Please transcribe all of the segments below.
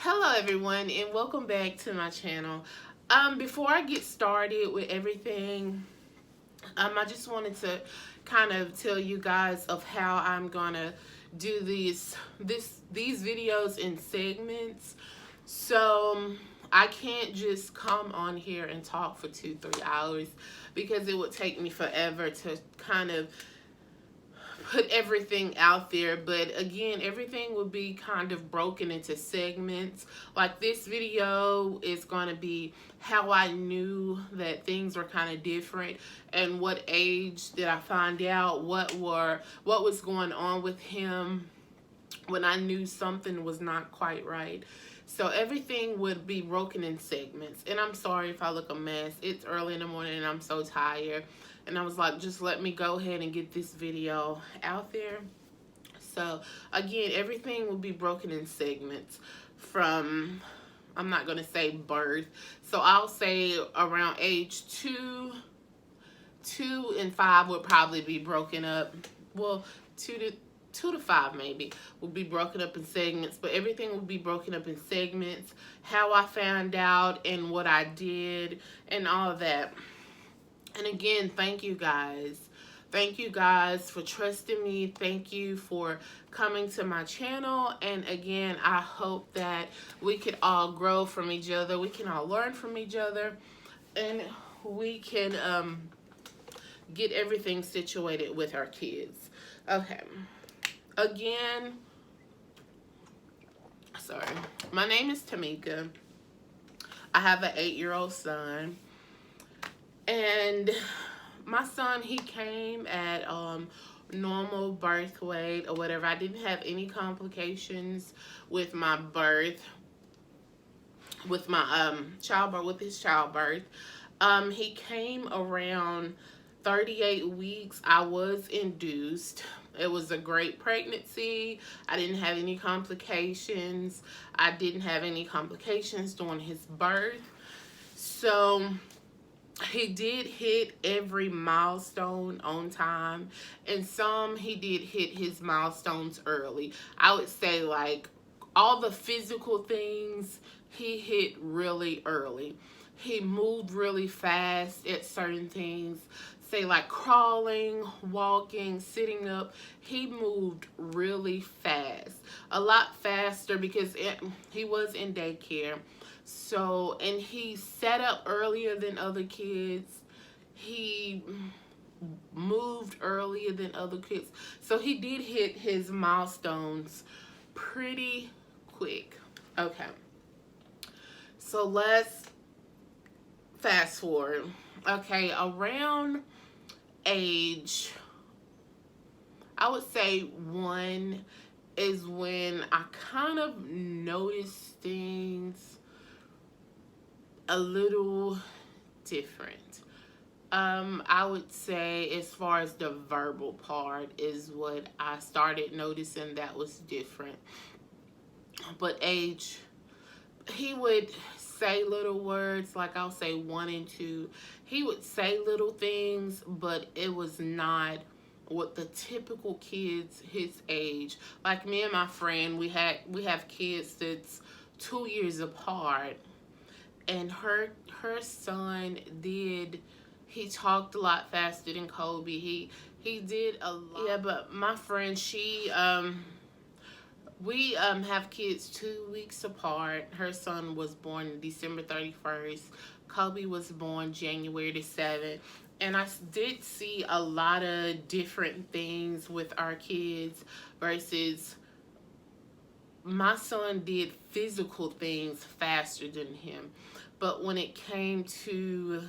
Hello everyone and welcome back to my channel. Before I get started with everything, I just wanted to kind of tell you guys of how I'm gonna do these videos in segments. So I can't just come on here and talk for 2-3 hours because it would take me forever to kind of put everything out there. But again, everything will be kind of broken into segments. Like this video is going to be how I knew that things were kind of different, and what age did I find out what was going on with him when I knew something was not quite right. So everything would be broken in segments. And I'm sorry if I look a mess. It's early in the morning and I'm so tired. And I was like, just let me go ahead and get this video out there. So again, everything will be broken in segments from, I'm not going to say birth. So I'll say around age 2 and 5 would probably be broken up. Well, 2 to 5 maybe will be broken up in segments, but everything will be broken up in segments. How I found out and what I did and all of that. And again, thank you guys. Thank you guys for trusting me. Thank you for coming to my channel. And again, I hope that we could all grow from each other. We can all learn from each other. And we can get everything situated with our kids. Okay. Again, sorry. My name is Tamika. I have an 8-year-old son. And my son, he came at normal birth weight or whatever. I didn't have any complications with my birth, with my childbirth, with his childbirth. He came around 38 weeks. I was induced. It was a great pregnancy. I didn't have any complications. I didn't have any complications during his birth. So he did hit every milestone on time, and some he did hit his milestones early. I would say like all the physical things he hit really early. He moved really fast at certain things, say like crawling, walking, sitting up. He moved really fast, a lot faster because he was in daycare. So, and he sat up earlier than other kids. He moved earlier than other kids. So he did hit his milestones pretty quick. Okay. So let's fast forward. Okay, around age, I would say 1 is when I kind of noticed things a little different. I would say as far as the verbal part is what I started noticing that was different. But age, he would say little words, like I'll say 1 and 2. He would say little things, but it was not what the typical kids his age. Like me and my friend, we have kids that's 2 years apart, and her son did, he talked a lot faster than Kobe. He did a lot. Yeah, but my friend, she we have kids 2 weeks apart. Her son was born December 31st. Kobe was born January the 7th. And I did see a lot of different things with our kids versus my son did physical things faster than him. But when it came to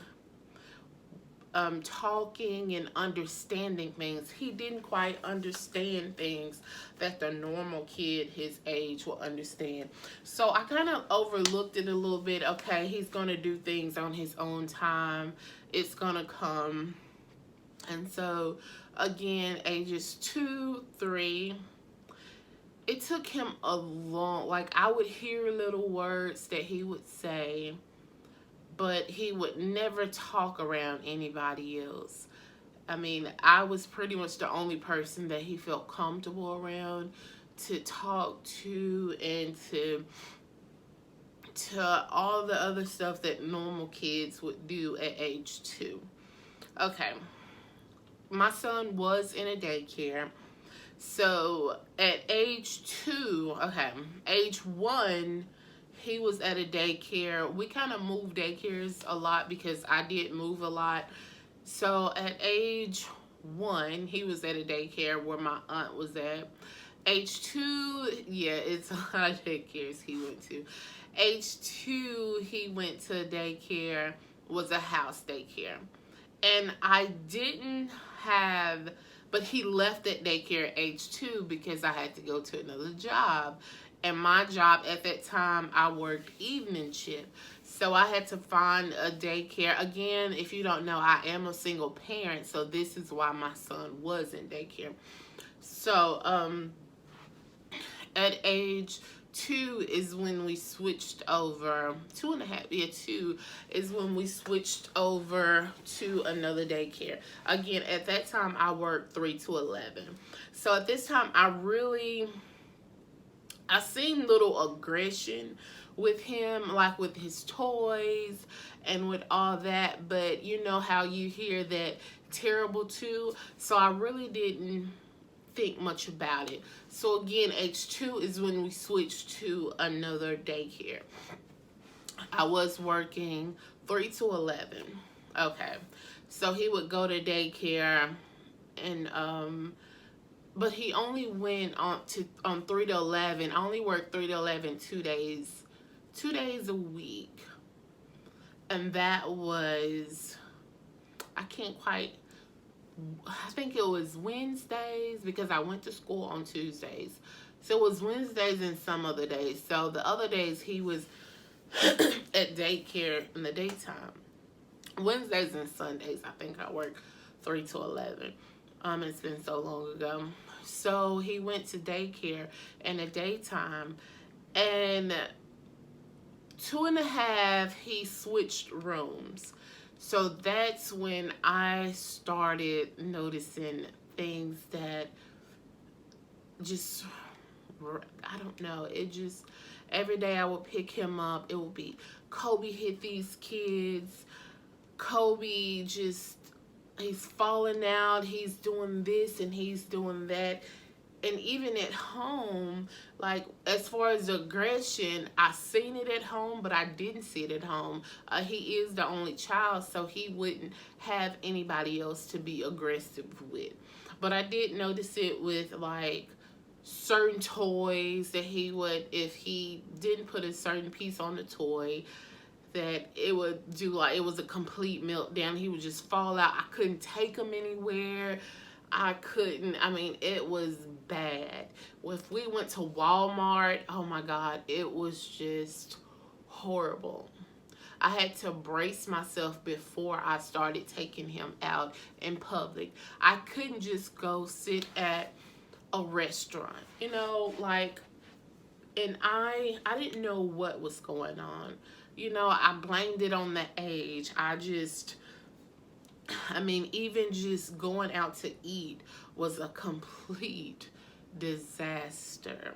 talking and understanding things, he didn't quite understand things that the normal kid his age will understand. So I kind of overlooked it a little bit. Okay, he's going to do things on his own time. It's going to come. And so, again, ages 2, 3, it took him a long, like I would hear little words that he would say, but he would never talk around anybody else. I mean, I was pretty much the only person that he felt comfortable around to talk to and to to all the other stuff that normal kids would do at age 2. Okay, my son was in a daycare. So at age 2, okay, age 1, he was at a daycare. We kind of moved daycares a lot because I did move a lot. So at age 1, he was at a daycare where my aunt was at. Age 2, yeah, it's a lot of daycares he went to. Age 2, he went to daycare, was a house daycare. And I didn't have, but he left at daycare at age 2 because I had to go to another job. And my job at that time, I worked evening shift. So I had to find a daycare. Again, if you don't know, I am a single parent. So this is why my son was in daycare. So at age 2 is when we switched over. 2.5, yeah, 2 is when we switched over to another daycare. Again, at that time, I worked 3 to 11. So at this time, I seen little aggression with him, like with his toys and with all that. But you know how you hear that terrible too. So I really didn't think much about it. So again, age 2 is when we switched to another daycare. I was working 3 to 11. Okay. So he would go to daycare and but he only went on 3 to 11. I only worked 3 to 11 2 days a week. And that was, I think it was Wednesdays because I went to school on Tuesdays. So it was Wednesdays and some other days. So the other days he was at daycare in the daytime. Wednesdays and Sundays, I think I worked 3 to 11. It's been so long ago. So he went to daycare in the daytime, and 2.5, he switched rooms. So that's when I started noticing things that just, I don't know, it just, every day I would pick him up, it would be, Kobe hit these kids, Kobe just, he's falling out, he's doing this and he's doing that. And even at home, like as far as aggression, I seen it at home, but I didn't see it at home. He is the only child, so he wouldn't have anybody else to be aggressive with. But I did notice it with like certain toys that he would, if he didn't put a certain piece on the toy, that it would do, like it was a complete meltdown. He would just fall out. I couldn't take him anywhere. I mean, it was bad. If we went to Walmart, oh my God, it was just horrible. I had to brace myself before I started taking him out in public. I couldn't just go sit at a restaurant, you know, like, and I didn't know what was going on. You know, I blamed it on the age. I mean, even just going out to eat was a complete disaster.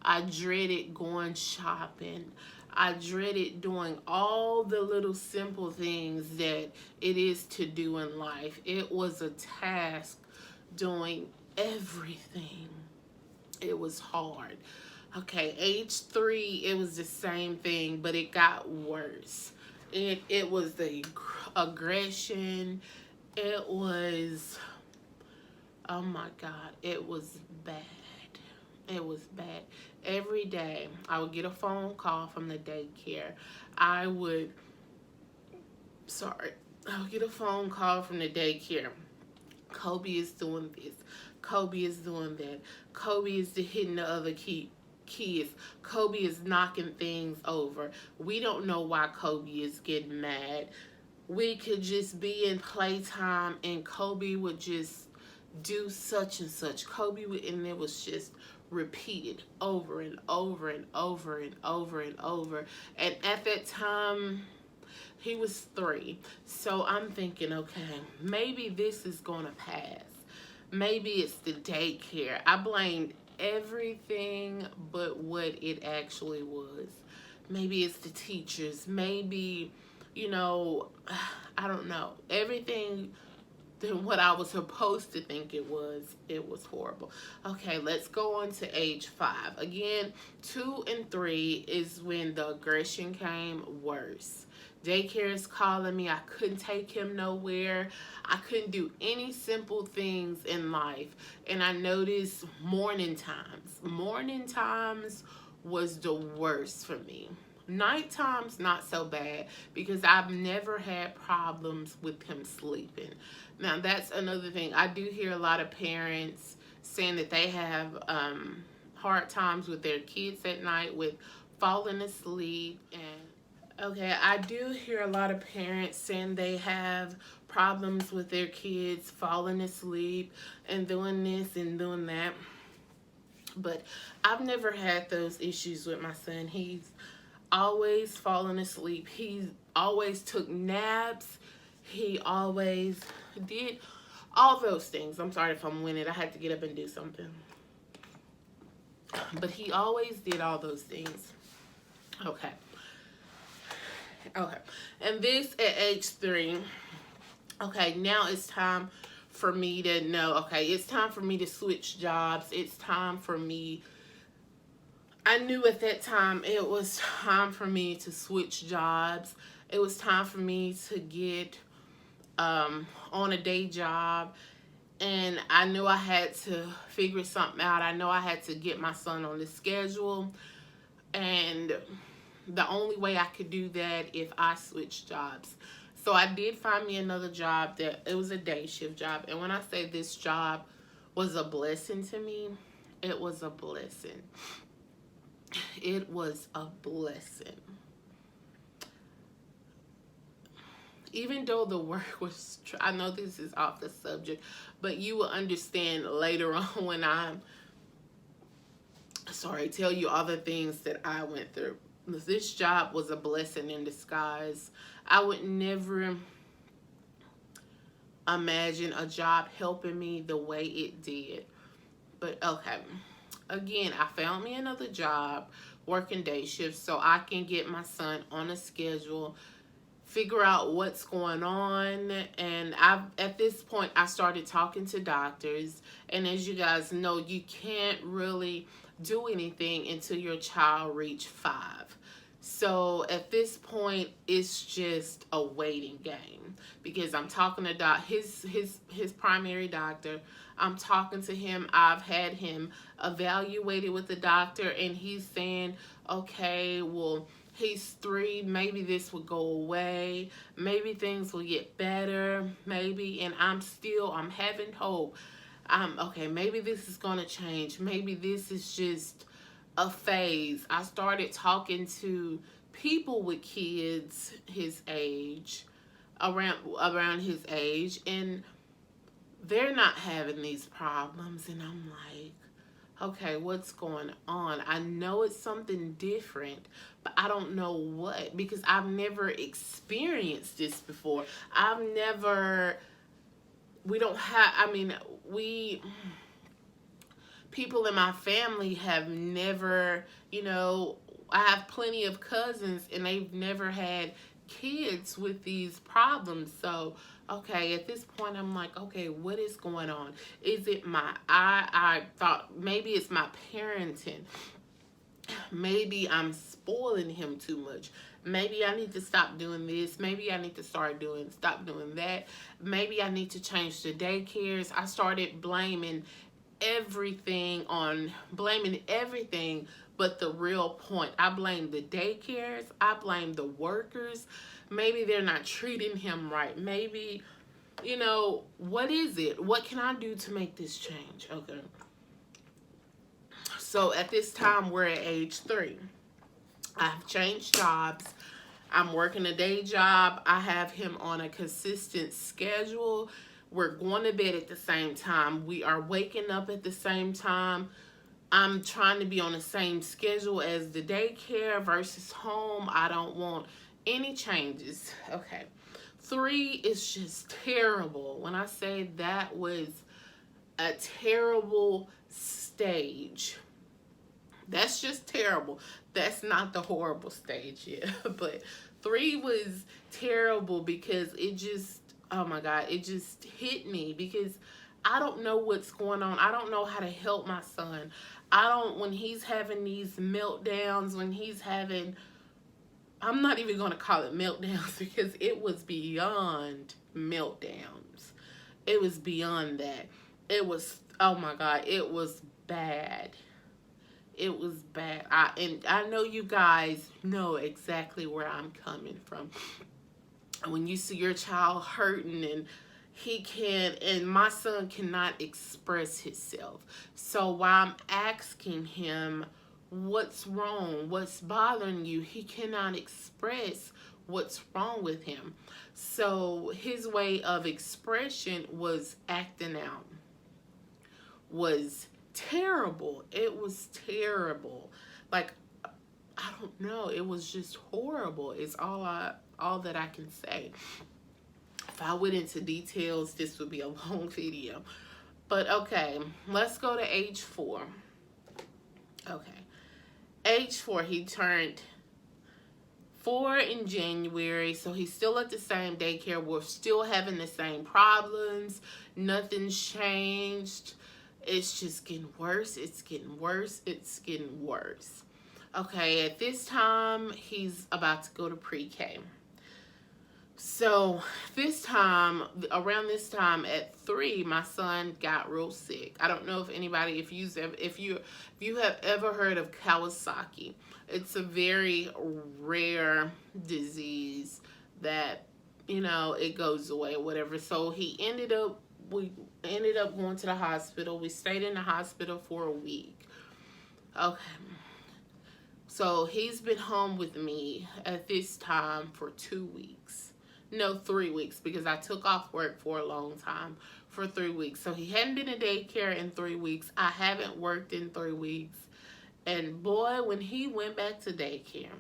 I dreaded going shopping. I dreaded doing all the little simple things that it is to do in life. It was a task doing everything. It was hard. Okay, age 3, it was the same thing, but it got worse. It was the aggression. It was, oh my God, it was bad. It was bad. Every day, I would get a phone call from the daycare. I would get a phone call from the daycare. Kobe is doing this. Kobe is doing that. Kobe is hitting the other kids. Kobe is knocking things over. We don't know why Kobe is getting mad. We could just be in playtime and Kobe would just do such and such. Kobe would, and it was just repeated over and over and over and over and over. And at that time, he was 3. So I'm thinking, okay, maybe this is going to pass. Maybe it's the daycare. I blamed everything but what it actually was. Maybe it's the teachers. Maybe, you know, I don't know. Everything than what I was supposed to think it was horrible. Okay, let's go on to age 5. Again, 2 and 3 is when the aggression came worse. Daycare is calling me. I couldn't take him nowhere. I couldn't do any simple things in life. And I noticed morning times. Morning times was the worst for me. Night times, not so bad because I've never had problems with him sleeping. Now, that's another thing. I do hear a lot of parents saying that they have hard times with their kids at night with falling asleep. And okay, I do hear a lot of parents saying they have problems with their kids falling asleep and doing this and doing that. But I've never had those issues with my son. He's always falling asleep. He always took naps. He always did all those things. I'm sorry if I'm winning. I had to get up and do something. But he always did all those things. Okay. Okay. And this at age 3. Okay, now it's time for me to know. Okay, it's time for me to switch jobs. It's time for me. I knew at that time it was time for me to switch jobs. It was time for me to get on a day job. And I knew I had to figure something out. I know I had to get my son on the schedule. And the only way I could do that if I switched jobs. So I did find me another job that it was a day shift job. And when I say this job was a blessing to me, it was a blessing. It was a blessing. Even though the work was, I know this is off the subject, but you will understand later on when I'm, tell you all the things that I went through. This job was a blessing in disguise. I would never imagine a job helping me the way it did. But okay, again, I found me another job working day shifts so I can get my son on a schedule, figure out what's going on. And at this point I started talking to doctors, and as you guys know, you can't really do anything until your child reach 5. So at this point it's just a waiting game because I'm talking to his primary doctor. I'm talking to him. I've had him evaluated with the doctor, and he's saying, okay, well, he's 3. Maybe this will go away. Maybe things will get better. Maybe, and I'm having hope. Okay, maybe this is going to change. Maybe this is just a phase. I started talking to people with kids his age, around his age, and they're not having these problems. And I'm like, okay, what's going on? I know it's something different, but I don't know what, because I've never experienced this before. People in my family have never, I have plenty of cousins and they've never had kids with these problems. So, okay, at this point I'm like, okay, what is going on? Is it I thought maybe it's my parenting. Maybe I'm spoiling him too much. Maybe I need to stop doing this. Maybe I need to stop doing that. Maybe I need to change the daycares. I started blaming everything but the real point. I blame the daycares. I blame the workers. Maybe they're not treating him right. Maybe, what is it? What can I do to make this change? Okay. So at this time, we're at age 3. I've changed jobs. I'm working a day job. I have him on a consistent schedule. We're going to bed at the same time. We are waking up at the same time. I'm trying to be on the same schedule as the daycare versus home. I don't want any changes. Okay. 3 is just terrible. When I say that was a terrible stage. That's just terrible. That's not the horrible stage yet. But 3 was terrible because it just, oh my God, it just hit me because I don't know what's going on. I don't know how to help my son. I don't, when he's having these meltdowns, when he's having, I'm not even going to call it meltdowns because it was beyond meltdowns. It was beyond that. It was, oh my God, it was bad. It was bad. I know you guys know exactly where I'm coming from. When you see your child hurting and he can, and my son cannot express himself. So while I'm asking him what's wrong, what's bothering you, he cannot express what's wrong with him. So his way of expression was acting out, was terrible. It was terrible. Like, I don't know. It was just horrible. It's all that I can say. If I went into details, this would be a long video. But okay, let's go to age 4. Okay. Age 4, he turned 4 in January, so he's still at the same daycare. We're still having the same problems. Nothing's changed. It's just getting worse. It's getting worse. It's getting worse. Okay, at this time, he's about to go to pre-K. So this time, around this time at 3, my son got real sick. I don't know if anybody, if you have ever heard of Kawasaki. It's a very rare disease that, you know, it goes away or whatever. So we ended up going to the hospital. We stayed in the hospital for a week. Okay. So he's been home with me at this time for 2 weeks. No, 3 weeks, because I took off work for a long time, for 3 weeks. So he hadn't been in daycare in 3 weeks. I haven't worked in 3 weeks. And boy, when he went back to daycare,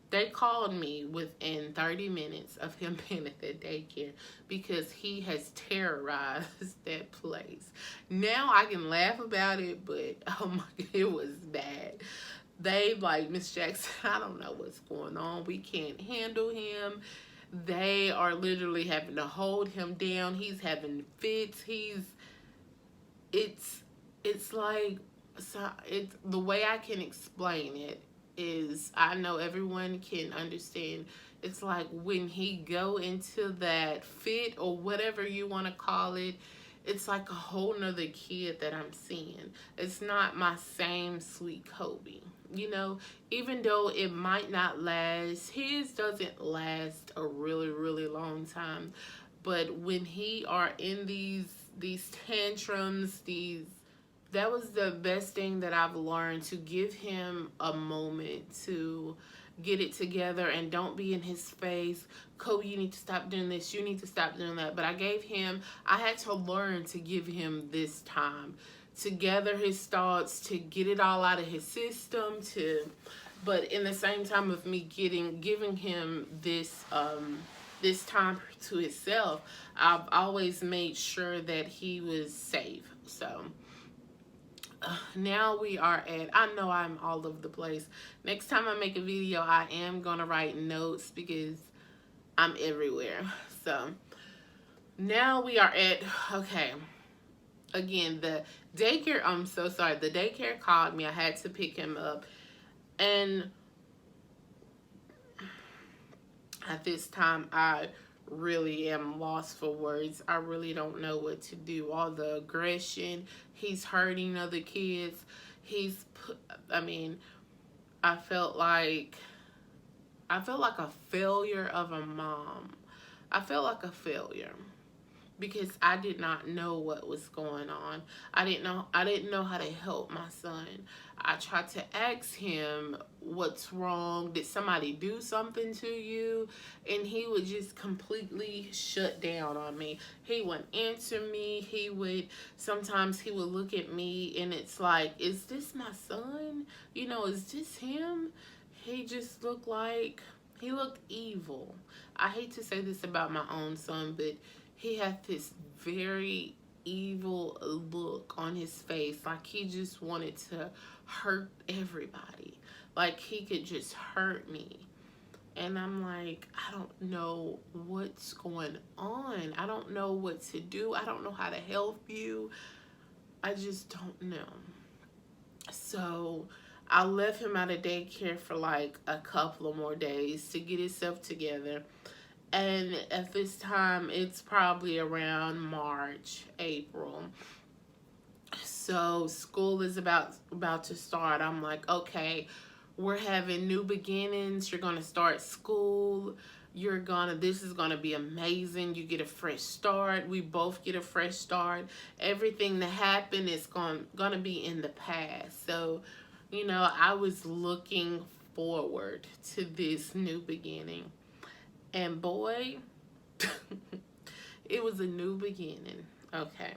they called me within 30 minutes of him being at that daycare because he has terrorized that place. Now I can laugh about it, but oh my God, it was bad. They like, Miss Jackson, I don't know what's going on. We can't handle him. They are literally having to hold him down. He's having fits. It's like, so it's the way I can explain it is, I know everyone can understand. It's like when he go into that fit or whatever you want to call it, it's like a whole nother kid that I'm seeing. It's not my same sweet Kobe. You know, even though it might not last, his doesn't last a really, really long time. But when he are in these tantrums, that was the best thing that I've learned, to give him a moment to get it together and don't be in his face. Kobe, you need to stop doing this. You need to stop doing that. But I had to learn to give him this time to gather his thoughts, to get it all out of his system, but in the same time of me giving him this time to himself, I've always made sure that he was safe. So now we are at, I know I'm all over the place. Next time I make a video, I am gonna write notes because I'm everywhere. So now we are at, okay, again, the daycare, I'm so sorry, the daycare called me. I had to pick him up, and at this time I really am lost for words. I really don't know what to do. All the aggression, he's hurting other kids. I felt like a failure of a mom. I felt like a failure because I did not know what was going on. I didn't know how to help my son. I tried to ask him, what's wrong? Did somebody do something to you? And he would just completely shut down on me. He wouldn't answer me. Sometimes he would look at me and it's like, is this my son? You know, is this him? He just looked evil. I hate to say this about my own son, but he had this very evil look on his face, like he just wanted to hurt everybody, like he could just hurt me. And I'm like, I don't know what's going on. I don't know what to do. I don't know how to help you. I just don't know. So I left him out of daycare for like a couple of more days to get himself together. And at this time, it's probably around March, April. So school is about to start. I'm like, okay, we're having new beginnings. You're gonna start school. This is gonna be amazing. You get a fresh start. We both get a fresh start. Everything that happened is gonna be in the past. So, I was looking forward to this new beginning. And boy, it was a new beginning. Okay.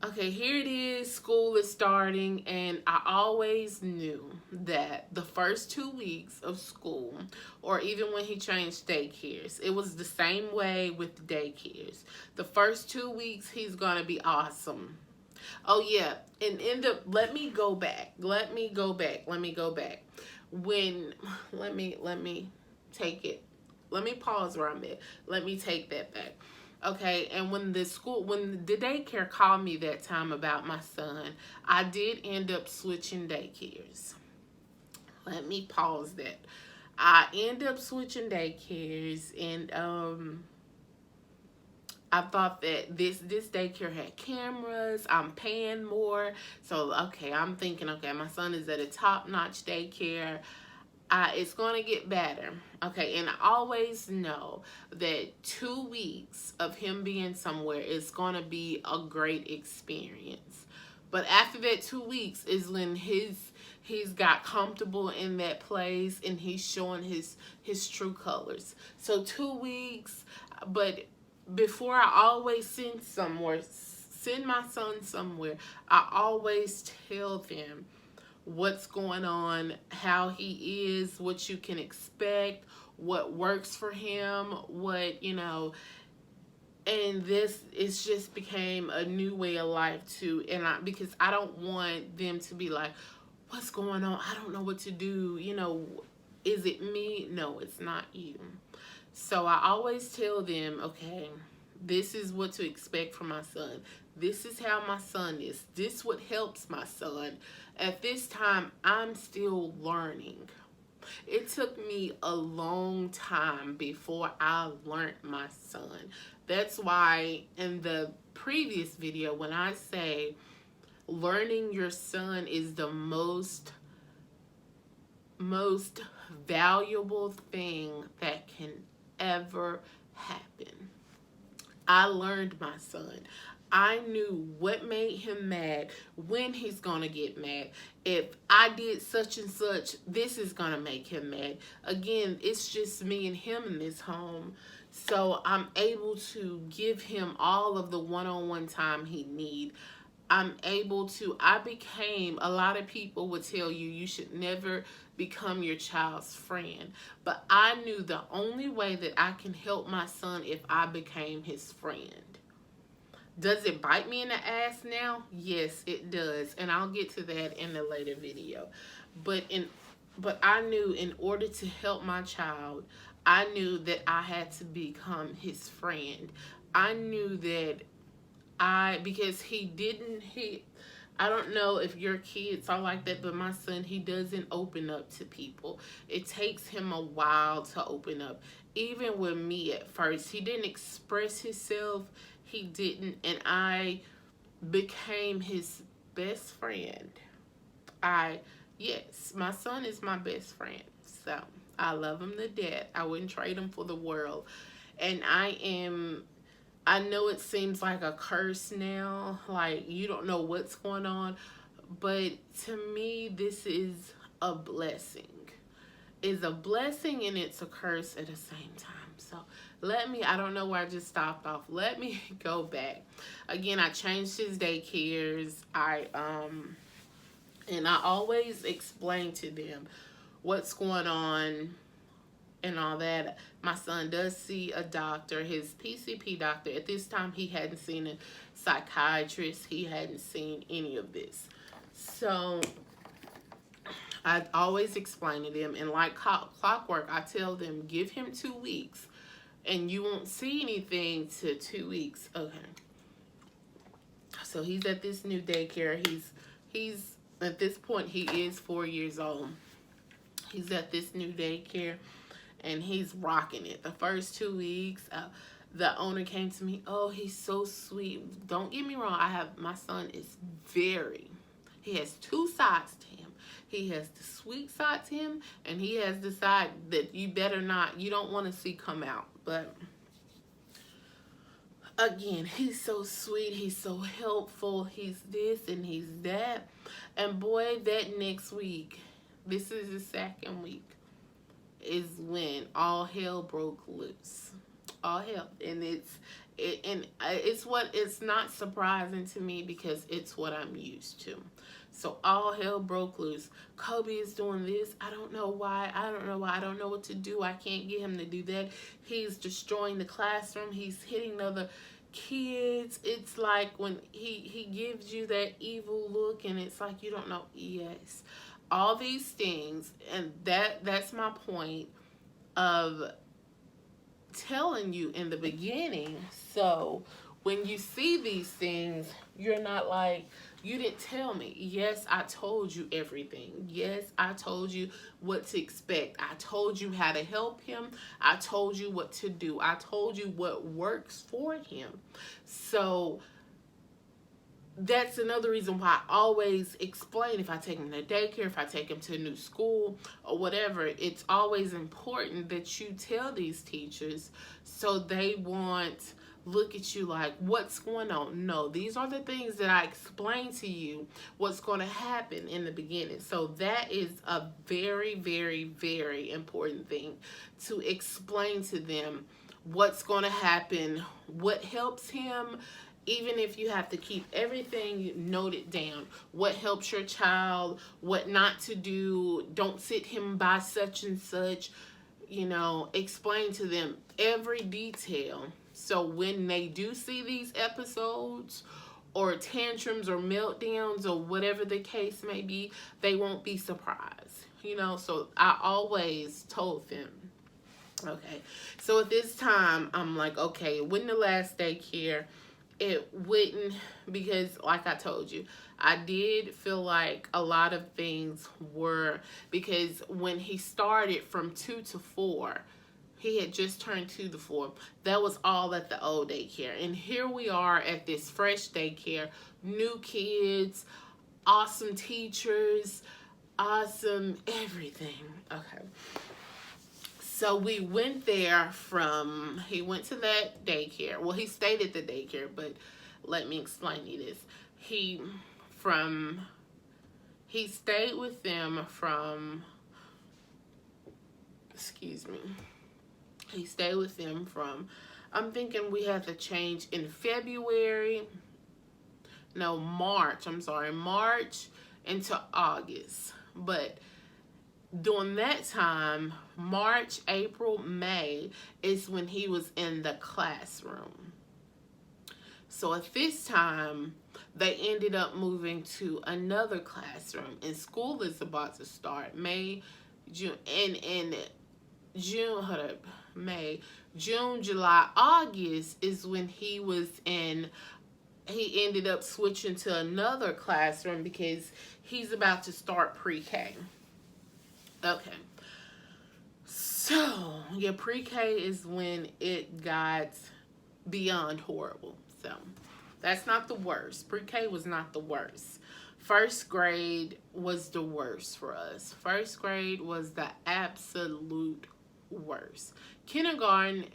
Okay, here it is. School is starting, and I always knew that the first 2 weeks of school, or even when he changed daycares, it was the same way with daycares. The first 2 weeks, he's gonna be awesome. Oh yeah, and let me go back. When let me take it. Let me pause where I'm at. Let me take that back. Okay, and when the daycare called me that time about my son, I did end up switching daycares. Let me pause that. I end up switching daycares, and I thought that this daycare had cameras. I'm paying more, so okay, I'm thinking, okay, my son is at a top-notch daycare. It's going to get better. Okay, and I always know that 2 weeks of him being somewhere is going to be a great experience. But after that 2 weeks is when he's got comfortable in that place, and he's showing his true colors. So 2 weeks, but before I always send my son somewhere, I always tell them what's going on, how he is, what you can expect, what works for him, and this is just became a new way of life too. And because I don't want them to be like, what's going on? I don't know what to do. Is it me? No, it's not you. So I always tell them, okay, this is what to expect from my son. This is how my son is. This what helps my son. At this time, I'm still learning. It took me a long time before I learned my son. That's why in the previous video, when I say learning your son is the most valuable thing that can ever happen. I learned my son. I knew what made him mad, when he's gonna get mad. If I did such and such, this is gonna make him mad. Again, it's just me and him in this home. So I'm able to give him all of the one-on-one time he needs. A lot of people would tell you, you should never become your child's friend. But I knew the only way that I can help my son if I became his friend. Does it bite me in the ass now? Yes, it does. And I'll get to that in a later video. But I knew in order to help my child, I knew that I had to become his friend. I knew that because I don't know if your kids are like that, but my son, he doesn't open up to people. It takes him a while to open up. Even with me at first, he didn't express himself. He didn't, and I became his best friend. Yes, my son is my best friend. So I love him to death. I wouldn't trade him for the world. And I know it seems like a curse now, like you don't know what's going on, but to me, this is a blessing. It's a blessing and it's a curse at the same time. So I don't know where I just stopped off. Let me go back. Again, I changed his daycares. And I always explain to them what's going on, and all that. My son does see a doctor, his PCP doctor. At this time, he hadn't seen a psychiatrist. He hadn't seen any of this. So I always explain to them, and like clockwork, I tell them, give him 2 weeks, and you won't see anything to 2 weeks. Okay. So he's at this new daycare. He's at this point, he is 4 years old. He's at this new daycare, and he's rocking it. The first 2 weeks, the owner came to me. Oh, he's so sweet. Don't get me wrong. My son is he has 2 sides to him. He has the sweet side to him, and he has the side that you don't want to see come out. But again, he's so sweet. He's so helpful. He's this and he's that. And boy, that next week, this is the second week, is when all hell broke loose. All hell. And it's not surprising to me because it's what I'm used to. So all hell broke loose. Kobe is doing this. I don't know why. I don't know what to do. I can't get him to do that. He's destroying the classroom. He's hitting other kids. It's like when he gives you that evil look, and it's like you don't know. Yes. All these things, and that's my point of telling you in the beginning. So when you see these things, you're not like, you didn't tell me. Yes, I told you everything. Yes, I told you what to expect. I told you how to help him. I told you what to do. I told you what works for him. So that's another reason why I always explain, if I take him to daycare, if I take him to a new school or whatever, it's always important that you tell these teachers so they won't look at you like, what's going on? No, these are the things that I explained to you what's going to happen in the beginning. So that is a very, very, very important thing, to explain to them what's going to happen, what helps him. Even if you have to keep everything noted down, what helps your child, what not to do, don't sit him by such and such, explain to them every detail. So when they do see these episodes or tantrums or meltdowns or whatever the case may be, they won't be surprised, So I always told them, okay. So at this time, I'm like, okay, when the last daycare, it wouldn't, because like I told you, I did feel like a lot of things were, because when he started from 2 to 4, he had just turned 2 to 4. That was all at the old daycare. And here we are at this fresh daycare, new kids, awesome teachers, awesome everything. Okay. So we went there he went to that daycare. Well, he stayed at the daycare, but let me explain you this. He stayed with them he stayed with them from, I'm thinking we had to change in March into August. But during that time, March, April, May, is when he was in the classroom. So at this time, they ended up moving to another classroom, and school is about to start. June, July, August is when he ended up switching to another classroom because he's about to start pre-K. Okay. So, pre-K is when it got beyond horrible. So, that's not the worst. Pre-K was not the worst. First grade was the worst for us. First grade was the absolute worst. Kindergarten,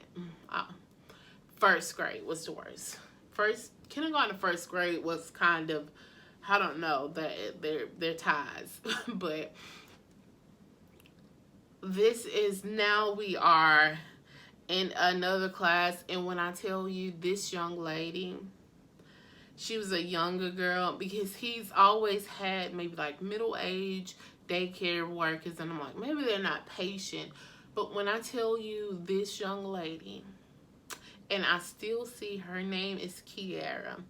first grade was the worst. Kindergarten and first grade was kind of, I don't know, their ties. But now we are in another class, and when I tell you, this young lady, she was a younger girl, because he's always had maybe like middle-aged daycare workers, and I'm like, maybe they're not patient But when I tell you this young lady, and I still see her name is Kiara,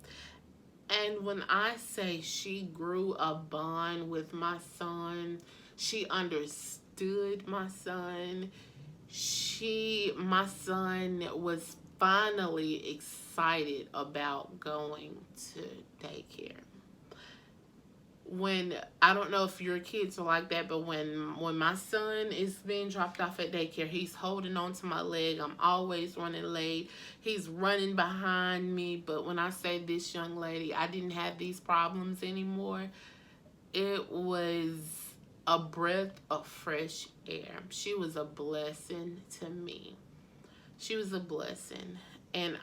and when I say she grew a bond with my son, she understood my son. My son was finally excited about going to daycare. When I don't know if your kids are like that, but when my son is being dropped off at daycare, he's holding on to my leg. I'm always running late. He's running behind me. But when I say this young lady, I didn't have these problems anymore. It was a breath of fresh air. She was a blessing to me. She was a blessing. And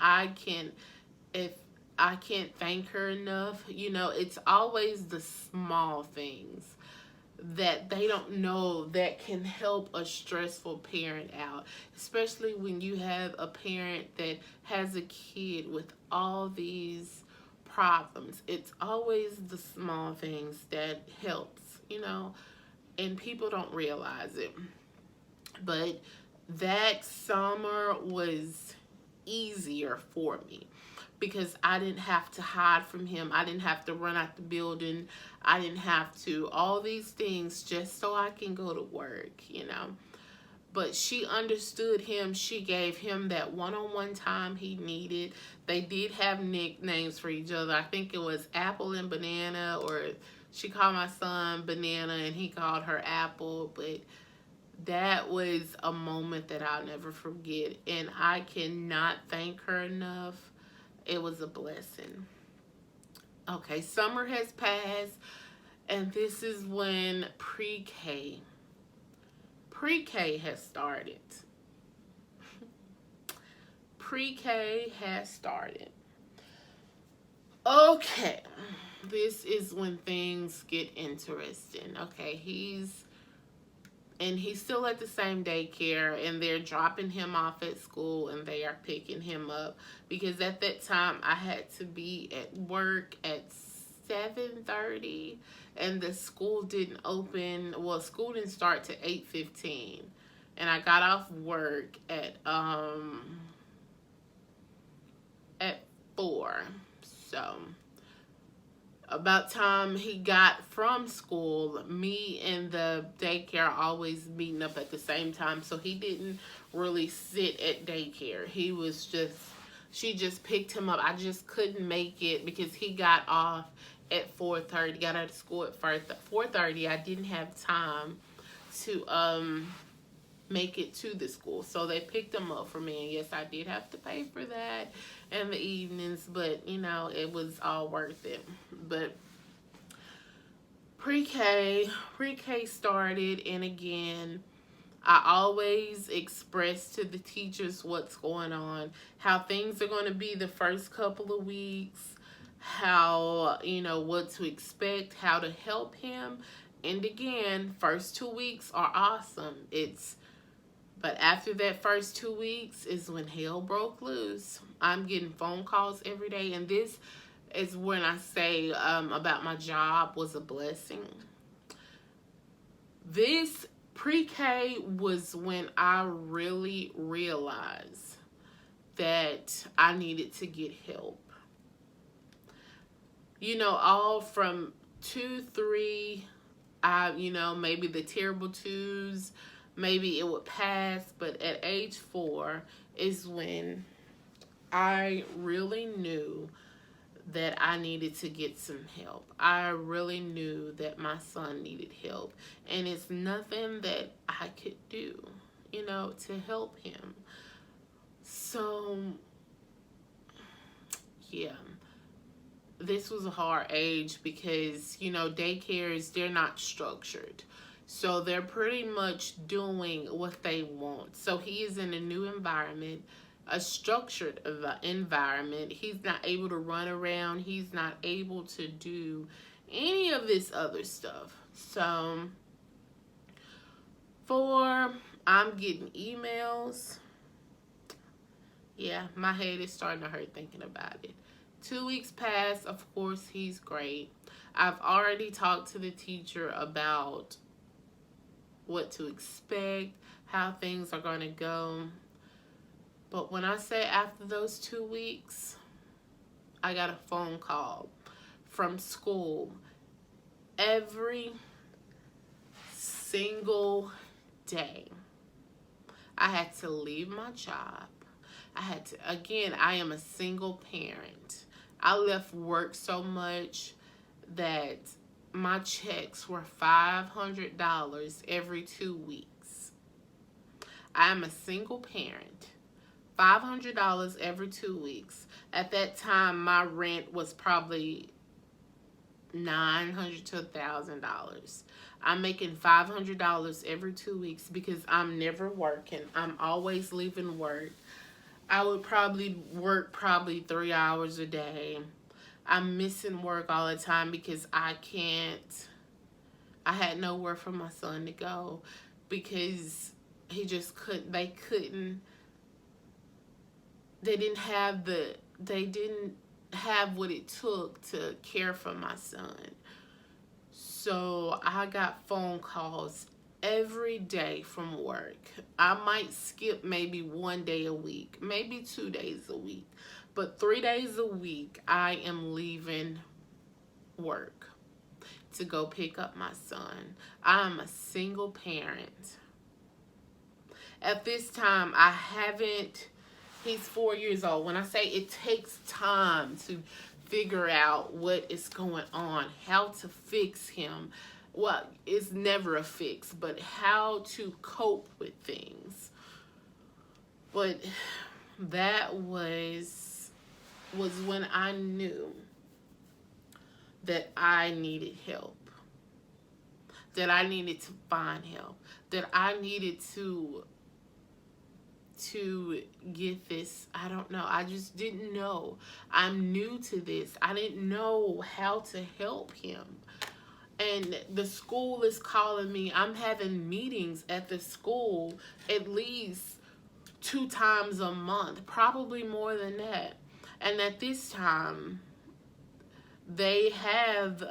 if I can't thank her enough. You know, it's always the small things that they don't know that can help a stressful parent out, especially when you have a parent that has a kid with all these problems. It's always the small things that helps, you know, and people don't realize it. But that summer was easier for me because I didn't have to hide from him. I didn't have to run out the building. I didn't have to, all these things just so I can go to work, you know. But she understood him. She gave him that one-on-one time he needed. They did have nicknames for each other. I think it was Apple and Banana, or she called my son Banana and he called her Apple. But that was a moment that I'll never forget. And I cannot thank her enough. It was a blessing. Okay, summer has passed, and this is when pre-K has started. Pre-K has started. Okay, this is when things get interesting. Okay, he's still at the same daycare, and they're dropping him off at school and they are picking him up because at that time I had to be at work at 7:30 and the school didn't open. Well, school didn't start to 8:15, and I got off work at 4. So about time he got from school, me and the daycare always meeting up at the same time, so he didn't really sit at daycare. She just picked him up. I just couldn't make it because he got off at 4:30, got out of school at 4:30. I didn't have time to make it to the school, so they picked him up for me, and yes, I did have to pay for that in the evenings, but you know, it was all worth it. But pre-K started, and again, I always express to the teachers what's going on, how things are going to be the first couple of weeks, how, you know, what to expect, how to help him. And again, first 2 weeks are awesome. But after that first 2 weeks is when hell broke loose. I'm getting phone calls every day. And this is when I say about my job was a blessing. This pre-K was when I really realized that I needed to get help. You know, all from 2, 3, you know, maybe the terrible 2s, maybe it would pass, but at age 4 is when I really knew that I needed to get some help. I really knew that my son needed help, and it's nothing that I could do, you know, to help him. So, yeah. This was a hard age because, you know, daycares, they're not structured. So they're pretty much doing what they want. So he is in a new environment, a structured environment. He's not able to run around. He's not able to do any of this other stuff. So I'm getting emails. Yeah, my head is starting to hurt thinking about it. 2 weeks pass. Of course, he's great. I've already talked to the teacher about what to expect, how things are going to go. But when I say after those 2 weeks, I got a phone call from school every single day. I had to leave my job. Again, I am a single parent. I left work so much that my checks were $500 every 2 weeks. I am a single parent. $500 every 2 weeks. At that time, my rent was probably $900 to $1,000. I'm making $500 every 2 weeks because I'm never working. I'm always leaving work. I would probably work 3 hours a day. I'm missing work all the time because I had nowhere for my son to go because he just couldn't, they didn't have what it took to care for my son. So I got phone calls every day from work. I might skip maybe 1 day a week, maybe 2 days a week, but 3 days a week I am leaving work to go pick up my son. I'm a single parent. At this time, he's 4 years old. When I say it takes time to figure out what is going on, how to fix him. Well, it's never a fix, but how to cope with things. But that was when I knew that I needed help. That I needed to find help. That I needed to get this. I don't know. I just didn't know. I'm new to this. I didn't know how to help him. And the school is calling me. I'm having meetings at the school at least 2 times a month, probably more than that. And at this time, they have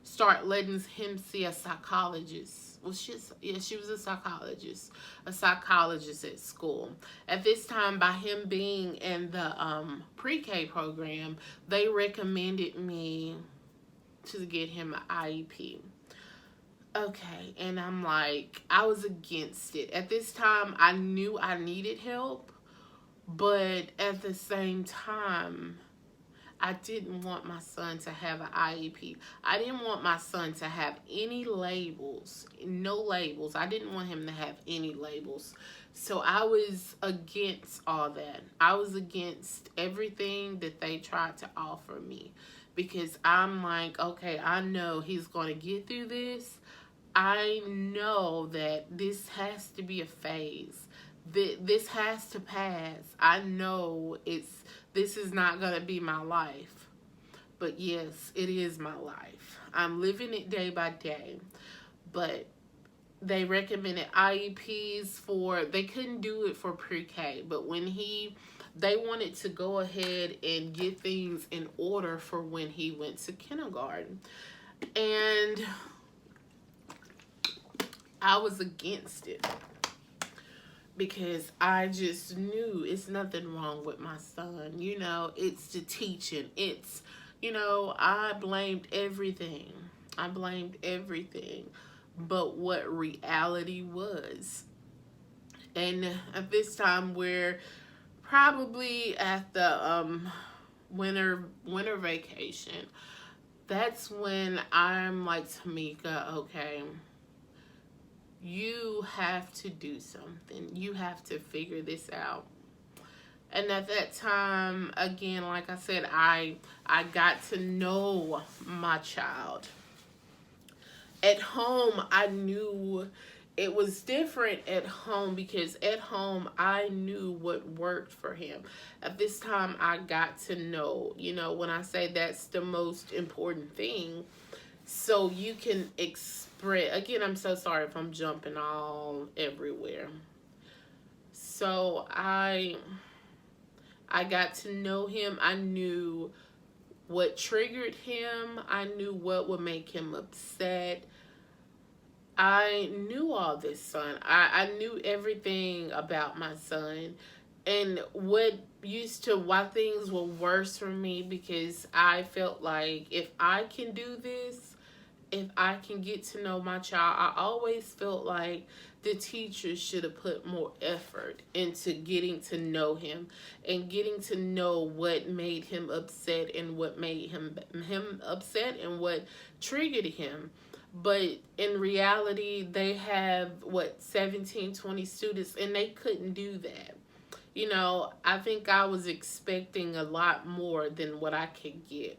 start letting him see a psychologist. Well, she was a psychologist at school. At this time, by him being in the pre-K program, they recommended me to get him an IEP. Okay, and I'm like, I was against it. At this time, I knew I needed help, but at the same time, I didn't want my son to have an IEP. I didn't want my son to have any labels, no labels. I didn't want him to have any labels. So I was against all that. I was against everything that they tried to offer me because I'm like, okay, I know he's going to get through this. I know that this has to be a phase. This has to pass. I know this is not going to be my life. But yes, it is my life. I'm living it day by day. But they recommended IEPs they couldn't do it for pre-K. But they wanted to go ahead and get things in order for when he went to kindergarten. And I was against it. Because I just knew it's nothing wrong with my son. It's the teaching. I blamed everything. But what reality was. And at this time, we're probably at the winter vacation. That's when I'm like, Tamika, okay, you have to do something. You have to figure this out. And at that time, again, like I said, I got to know my child. At home, I knew it was different at home because at home, I knew what worked for him. At this time, I got to know, when I say that's the most important thing, so you can express. Again, I'm so sorry if I'm jumping all everywhere. So I got to know him. I knew what triggered him. I knew what would make him upset. I knew all this, son. I knew everything about my son. And why things were worse for me, because I felt like if I can do this, if I can get to know my child, I always felt like the teachers should have put more effort into getting to know him and getting to know what made him upset and what made him upset and what triggered him. But in reality, they have 17, 20 students, and they couldn't do that. I think I was expecting a lot more than what I could get.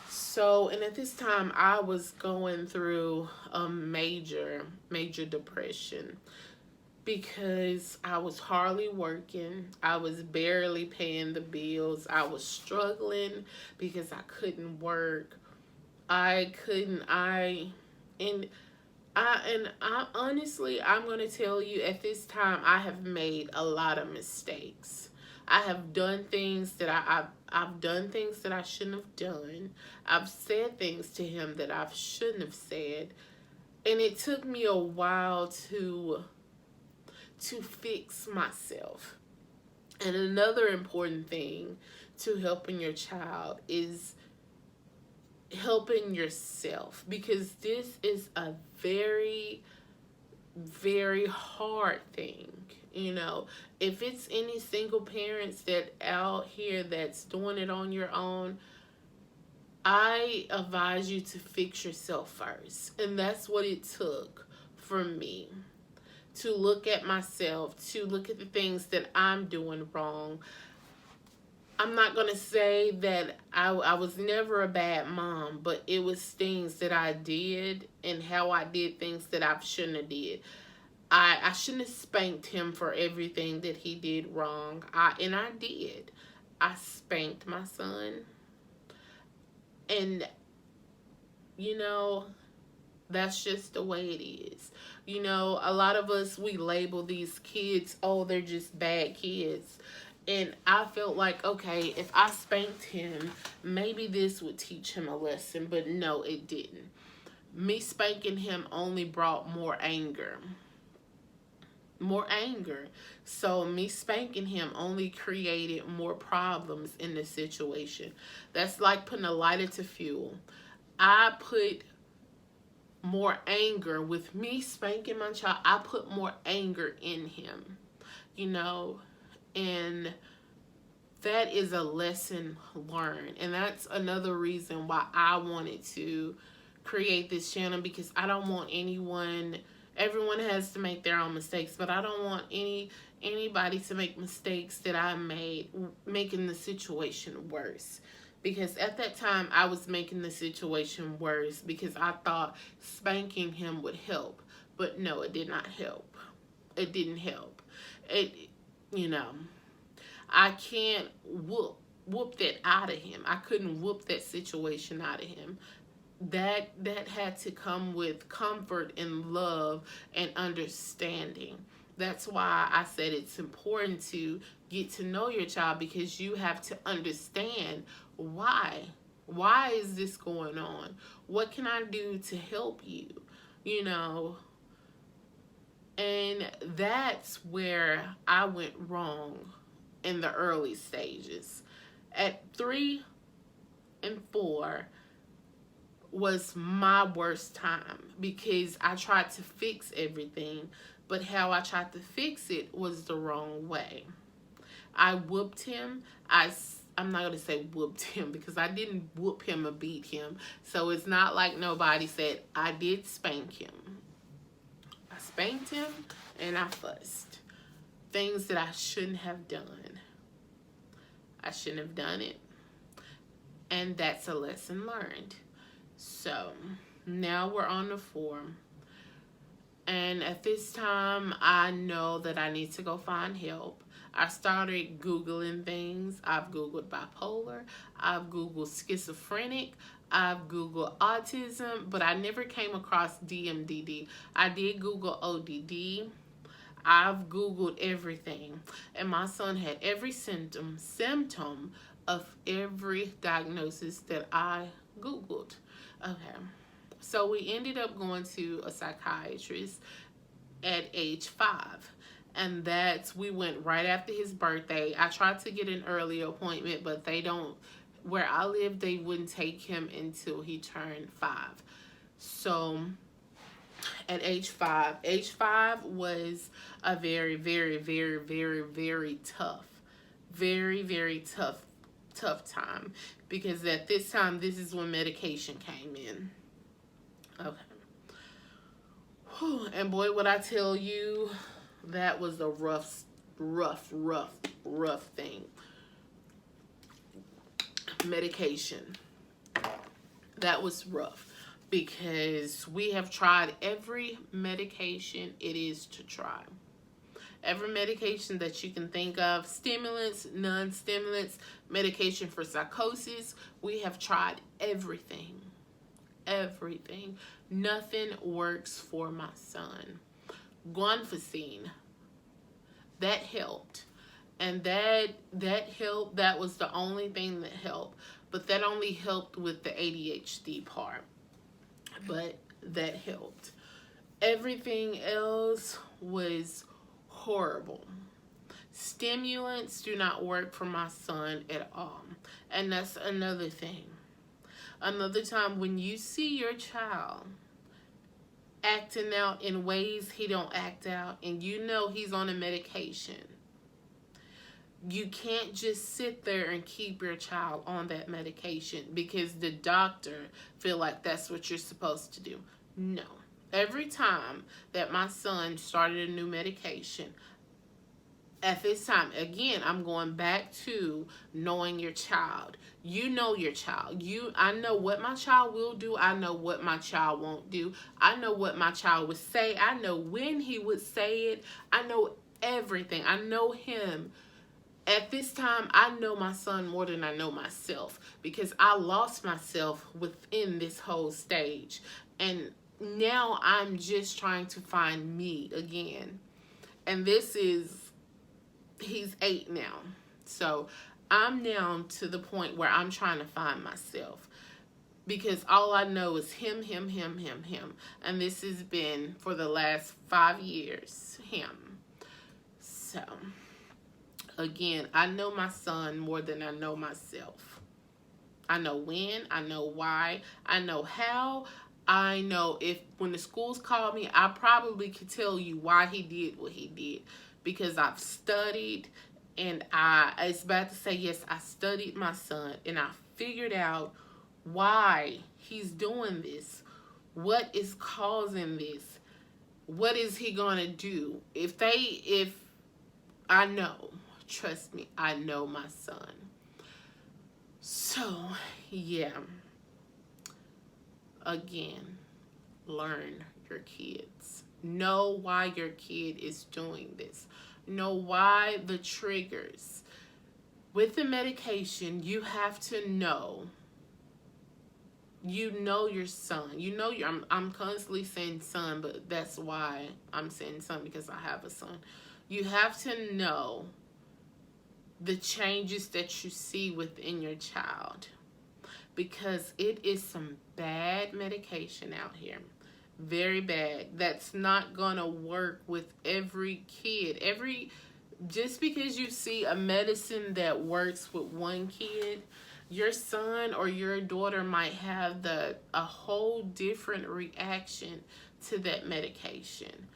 So, and at this time, I was going through a major, major depression because I was hardly working. I was barely paying the bills. I was struggling because I couldn't work. I couldn't, and I honestly, I'm going to tell you, at this time, I have made a lot of mistakes. I have done things that I've done things that I shouldn't have done. I've said things to him that I shouldn't have said. And it took me a while to fix myself. And another important thing to helping your child is helping yourself, because this is a very, very hard thing. If it's any single parents that out here that's doing it on your own, I advise you to fix yourself first. And that's what it took for me, to look at myself, to look at the things that I'm doing wrong. I'm not going to say that I was never a bad mom, but it was things that I did and how I did things that I shouldn't have did. I shouldn't have spanked him for everything that he did wrong. I did. I spanked my son. And, that's just the way it is. A lot of us, we label these kids, oh, they're just bad kids. And I felt like, okay, if I spanked him, maybe this would teach him a lesson. But no, it didn't. Me spanking him only brought more anger. More anger. So me spanking him only created more problems in the situation. That's like putting a lighter to fuel. I put more anger with me spanking my child. I put more anger in him, and that is a lesson learned. And that's another reason why I wanted to create this channel, because I don't want everyone has to make their own mistakes, but I don't want anybody to make mistakes that I made, making the situation worse. Because at that time, I was making the situation worse because I thought spanking him would help. But no, it did not help. It didn't help. I can't whoop that out of him. I couldn't whoop that situation out of him. That had to come with comfort and love and understanding. That's why I said it's important to get to know your child, because you have to understand why. Why is this going on? What can I do to help you? And that's where I went wrong in the early stages. At 3 and 4 was my worst time, because I tried to fix everything, but how I tried to fix it was the wrong way. I whooped him. I'm not going to say whooped him, because I didn't whoop him or beat him. So it's not like nobody said. I did spank him. I spanked him and I fussed. Things that I shouldn't have done. I shouldn't have done it. And that's a lesson learned. So now we're on the 4. And at this time, I know that I need to go find help. I started Googling things. I've Googled bipolar. I've Googled schizophrenic. I've Googled autism, but I never came across DMDD. I did Google ODD. I've Googled everything. And my son had every symptom of every diagnosis that I Googled. Okay. So we ended up going to a psychiatrist at age 5. And we went right after his birthday. I tried to get an early appointment, but they don't, where I live, they wouldn't take him until he turned 5. So at age 5 was a very, very, very, very, very tough time, because at this time, this is when medication came in. Okay. Whew. And boy, would I tell you, that was a rough thing. Medication. That was rough, because we have tried every medication it is to try. Every medication that you can think of, stimulants, non-stimulants, medication for psychosis, we have tried everything. Nothing works for my son. Guanfacine, that helped. And that helped. That was the only thing that helped. But that only helped with the ADHD part. But that helped. Everything else was horrible. Stimulants do not work for my son at all. And that's another thing. Another time, when you see your child acting out in ways he don't act out, and you know he's on a medication, you can't just sit there and keep your child on that medication because the doctor feel like that's what you're supposed to do. No. Every time that my son started a new medication, at this time, again, I'm going back to knowing your child. You know your child. I know what my child will do. I know what my child won't do. I know what my child would say. I know when he would say it. I know everything. I know him. At this time, I know my son more than I know myself, because I lost myself within this whole stage. And now I'm just trying to find me again. And he's 8 now. So I'm now to the point where I'm trying to find myself, because all I know is him. And this has been for the last 5 years, him. So again, I know my son more than I know myself. I know when, I know why, I know how. I know when the schools call me, I probably could tell you why he did what he did, because I've studied, and it's bad to say, yes, I studied my son, and I figured out why he's doing this. What is causing this? What is he gonna do? If I know, trust me, I know my son. So, yeah. Again, learn your kids. Know why your kid is doing this. Know why the triggers. With the medication, you have to know. You know your son. You know I'm constantly saying son, but that's why I'm saying son, because I have a son. You have to know the changes that you see within your child, because it is some bad medication out here. Very bad. That's not gonna work with every kid. Just because you see a medicine that works with one kid, your son or your daughter might have a whole different reaction to that medication.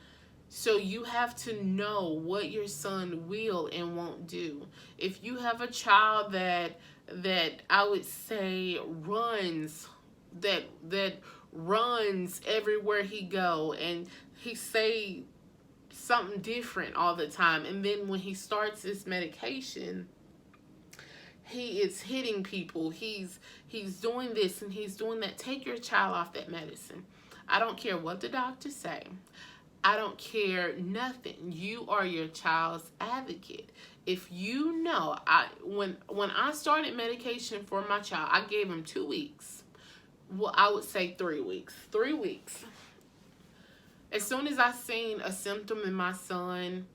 So you have to know what your son will and won't do. If you have a child that I would say runs everywhere he go, and he say something different all the time, and then when he starts this medication, he is hitting people, he's doing this and he's doing that, take your child off that medicine. I don't care what the doctors say. I don't care nothing. You are your child's advocate. If you know, when I started medication for my child, I gave him 2 weeks. Well, I would say 3 weeks. 3 weeks. As soon as I seen a symptom in my son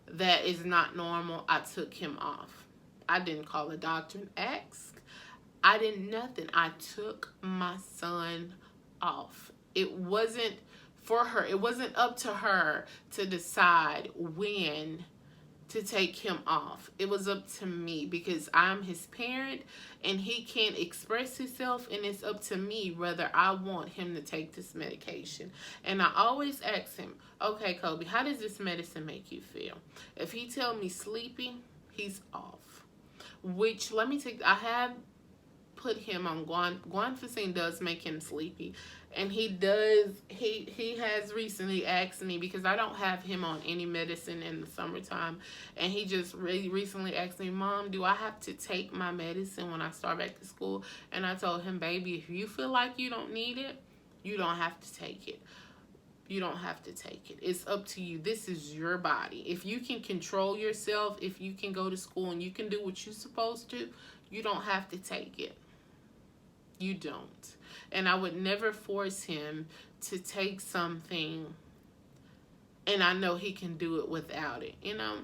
that is not normal, I took him off. I didn't call a doctor and ask. I didn't nothing. I took my son off. It wasn't for her. It wasn't up to her to decide when to take him off. It was up to me because I'm his parent and he can't express himself, and it's up to me whether I want him to take this medication. And I always ask him, okay, Kobe, how does this medicine make you feel? If he tell me sleepy, he's off. Which, let me take, I have put him on guanfacine does make him sleepy, and he has recently asked me, because I don't have him on any medicine in the summertime, and he just really recently asked me, Mom, do I have to take my medicine when I start back to school? And I told him, baby, if you feel like you don't need it, you don't have to take it. You don't have to take it. It's up to you. This is your body. If you can control yourself, if you can go to school and you can do what you're supposed to, you don't have to take it. You don't. And I would never force him to take something, and I know he can do it without it, you know?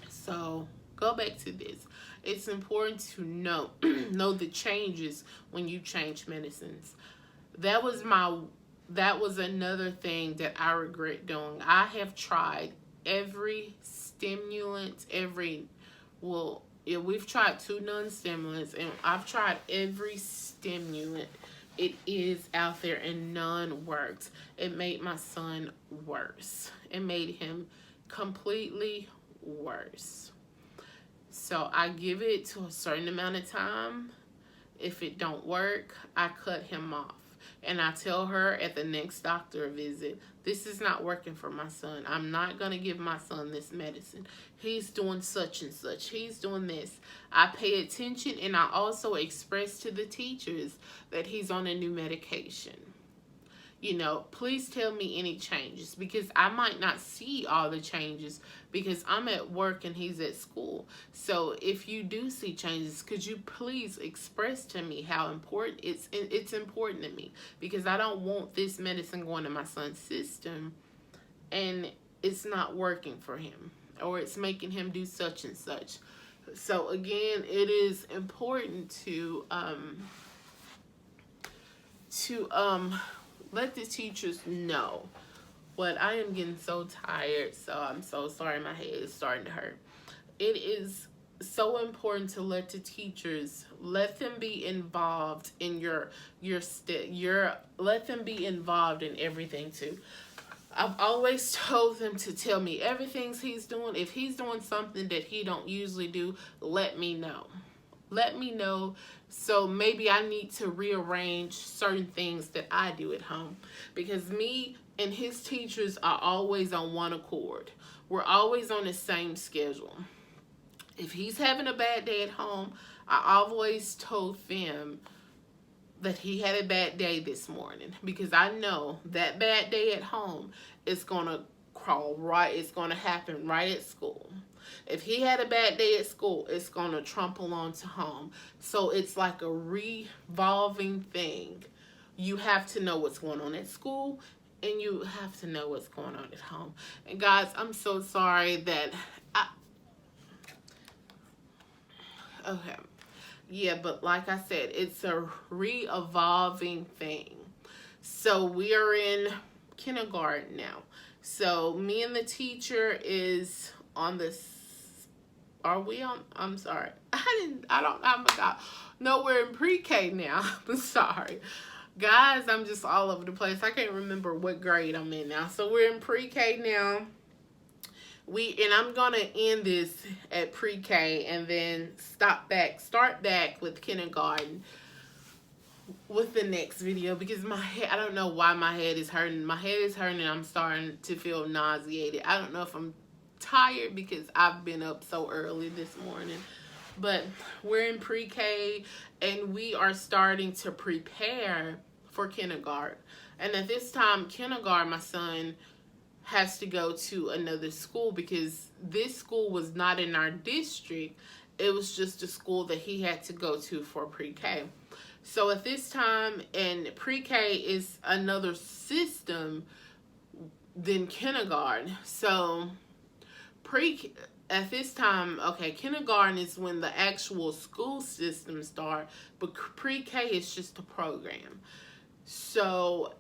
So go back to this. It's important to know the changes when you change medicines. That was another thing that I regret doing. I have tried every stimulant, we've tried 2 non-stimulants, and I've tried every stimulant it is out there, and none worked. It made my son worse. It made him completely worse. So I give it to a certain amount of time. If it don't work, I cut him off. And I tell her at the next doctor visit, this is not working for my son. I'm not going to give my son this medicine. He's doing such and such. He's doing this. I pay attention, and I also express to the teachers that he's on a new medication. You know, please tell me any changes, because I might not see all the changes because I'm at work and he's at school. So if you do see changes, could you please express to me how important it's important to me, because I don't want this medicine going to my son's system and it's not working for him, or it's making him do such and such. So again, it is important to let the teachers know. But I am getting so tired, so I'm so sorry. My head is starting to hurt. It is so important to let the teachers, let them be involved in let them be involved in everything too. I've always told them to tell me everything he's doing. If he's doing something that he don't usually do, let me know. Let me know, so maybe I need to rearrange certain things that I do at home, because me and his teachers are always on one accord. We're always on the same schedule. If he's having a bad day at home, I always told them that he had a bad day this morning, because I know that bad day at home is going to it's going to happen right at school. If he had a bad day at school, it's going to trample onto home. So it's like a revolving thing. You have to know what's going on at school, and you have to know what's going on at home. And guys, I'm so sorry that okay. Yeah, but like I said, it's a re-evolving thing. So we are in kindergarten now. So me and the teacher is on this. Are we on? I'm sorry. Oh my God. No, we're in pre-K now. I'm sorry. Guys, I'm just all over the place. I can't remember what grade I'm in now. So we're in pre-K now. And I'm going to end this at pre-K and then start back with kindergarten with the next video, because my head, I don't know why my head is hurting. My head is hurting and I'm starting to feel nauseated. I don't know if I'm tired because I've been up so early this morning. But we're in pre-K and we are starting to prepare for kindergarten. And at this time, kindergarten, my son has to go to another school, because this school was not in our district. It was just a school that he had to go to for pre-K. So at this time, and pre-K is another system than kindergarten. So at this time, okay, kindergarten is when the actual school system starts, but pre-K is just a program. So,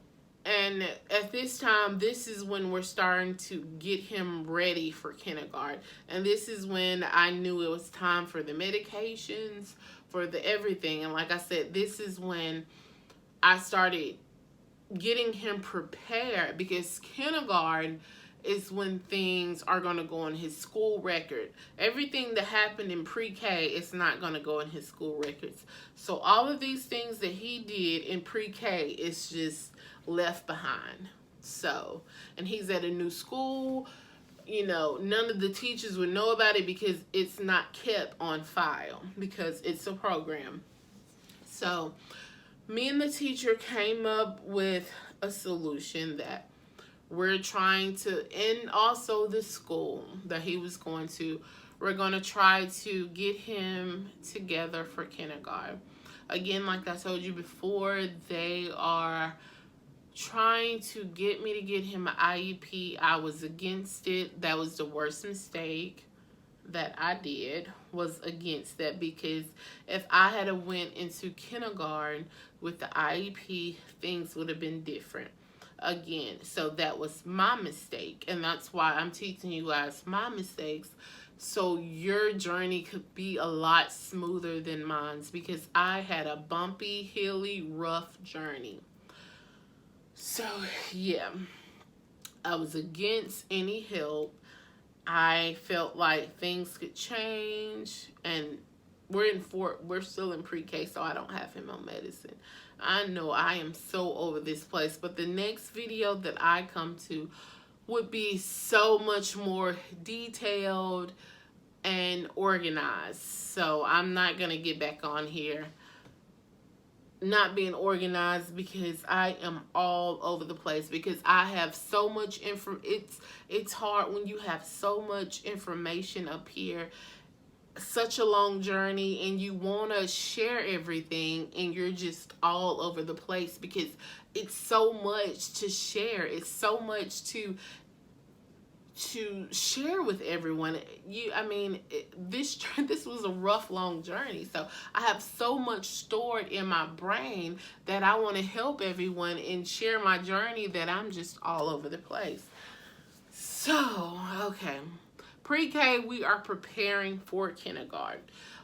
and at this time, this is when we're starting to get him ready for kindergarten. And this is when I knew it was time for the medications, for the everything. And like I said, this is when I started getting him prepared, because kindergarten is when things are going to go on his school record. Everything that happened in pre-K is not going to go in his school records. So all of these things that he did in pre-K is just left behind. So, and he's at a new school. You know, none of the teachers would know about it because it's not kept on file, because it's a program. So me and the teacher came up with a solution that we're trying to, and also the school that he was going to, we're going to try to get him together for kindergarten. Again, like I told you before, they are trying to get me to get him an IEP. I was against it. That was the worst mistake that I did, was against that, because if I had went into kindergarten with the IEP, things would have been different. Again, so that was my mistake, and that's why I'm teaching you guys my mistakes, so your journey could be a lot smoother than mine's, because I had a bumpy, hilly, rough journey. So yeah, I was against any help. I felt like things could change, and we're still in pre-K, so I don't have him on medicine. I know I am so over this place, but the next video that I come to would be so much more detailed and organized. So I'm not gonna get back on here not being organized, because I am all over the place, because I have so much it's hard when you have so much information up here, such a long journey, and you want to share everything, and you're just all over the place, because it's so much to share. It's so much to share with everyone. This was a rough, long journey, so I have so much stored in my brain that I want to help everyone and share my journey, that I'm just all over the place. So okay, pre-K, we are preparing for kindergarten.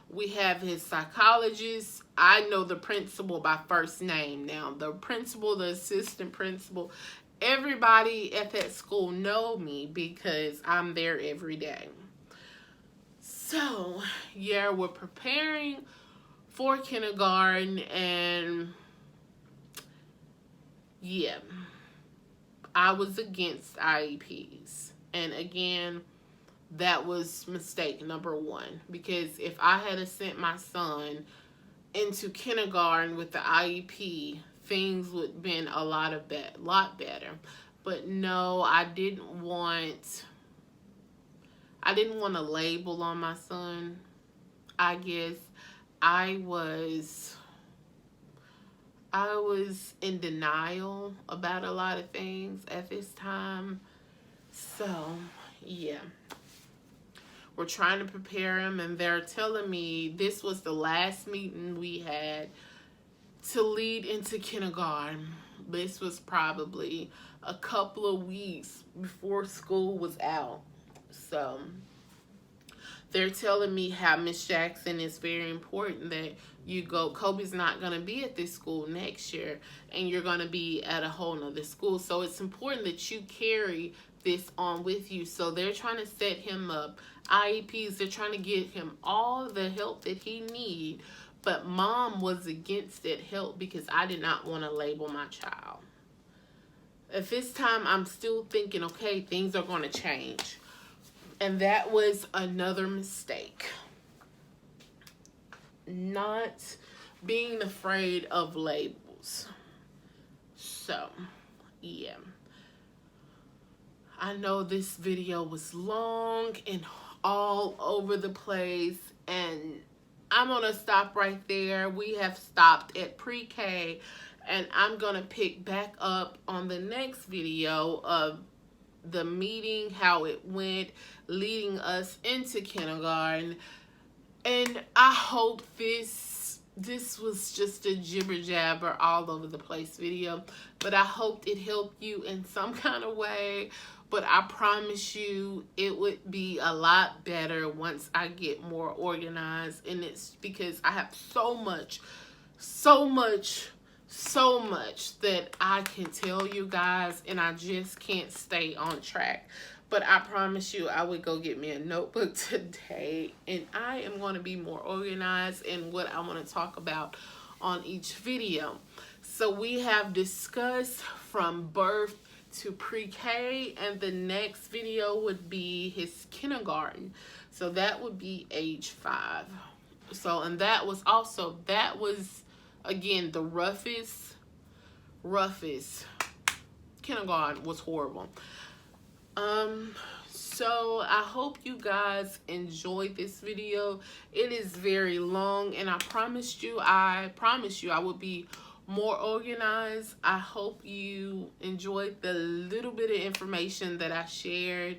We have his psychologist. I know the principal by first name now. The principal, the assistant principal, everybody at that school know me because I'm there every day. So yeah, we're preparing for kindergarten, and yeah, I was against IEPs. And again, that was mistake number one, because if I had sent my son into kindergarten with the IEP, things would have been a lot better. But no, I didn't want a label on my son. I guess I was in denial about a lot of things at this time. So yeah, we're trying to prepare him, and they're telling me this was the last meeting we had to lead into kindergarten. This was probably a couple of weeks before school was out. So they're telling me how Miss Jackson is very important, that you go. Kobe's not going to be at this school next year, and you're going to be at a whole nother school. So it's important that you carry this on with you. So they're trying to set him up. IEPs, they're trying to get him all the help that he needs. But mom was against that help because I did not want to label my child. At this time, I'm still thinking, okay, things are going to change. And that was another mistake. Not being afraid of labels. So, yeah. I know this video was long and all over the place, and I'm going to stop right there. We have stopped at pre-K, and I'm going to pick back up on the next video of the meeting, how it went, leading us into kindergarten. And I hope this this was just a jibber jabber all over the place video, but I hoped it helped you in some kind of way. But I promise you it would be a lot better once I get more organized. And it's because I have so much that I can tell you guys, and I just can't stay on track. But I promise you I would go get me a notebook today, and I am going to be more organized in what I want to talk about on each video. So we have discussed from birth to pre-K, and the next video would be his kindergarten. So that would be age 5. So, and that was again the roughest kindergarten was horrible. So I hope you guys enjoyed this video. It is very long, and I promise you I would be more organized. I hope you enjoyed the little bit of information that I shared.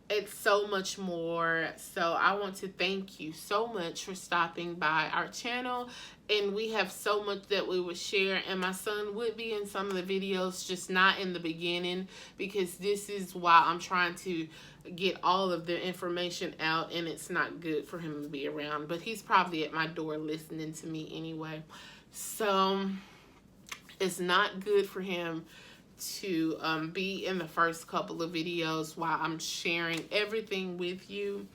It's so much more. So I want to thank you so much for stopping by our channel, and we have so much that we would share, and my son would be in some of the videos, just not in the beginning, because this is why I'm trying to get all of the information out, and it's not good for him to be around, but he's probably at my door listening to me anyway. So it's not good for him to be in the first couple of videos while I'm sharing everything with you.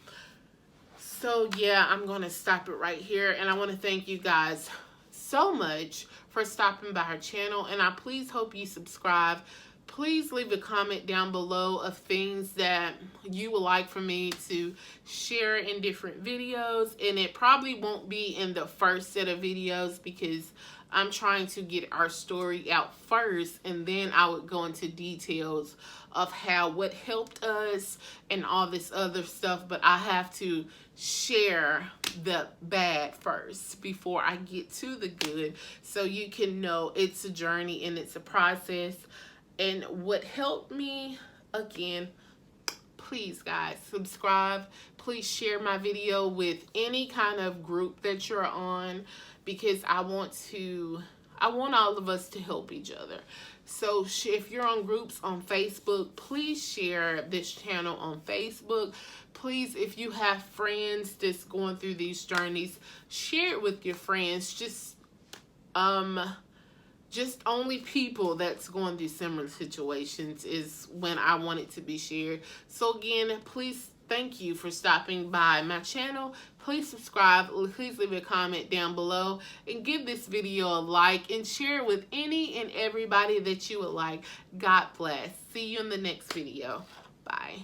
So yeah, I'm going to stop it right here, and I want to thank you guys so much for stopping by our channel, and I please hope you subscribe. Please leave a comment down below of things that you would like for me to share in different videos, and it probably won't be in the first set of videos because I'm trying to get our story out first, and then I would go into details of what helped us and all this other stuff. But I have to share the bad first before I get to the good, so you can know it's a journey and it's a process. And what helped me, again, please guys, subscribe. Please share my video with any kind of group that you're on, because I want all of us to help each other. So if you're on groups on Facebook, please share this channel on Facebook. Please, if you have friends that's going through these journeys, share it with your friends. Just only people that's going through similar situations is when I want it to be shared. So again, please, thank you for stopping by my channel. Please subscribe. Please leave a comment down below, and give this video a like, and share it with any and everybody that you would like. God bless. See you in the next video. Bye.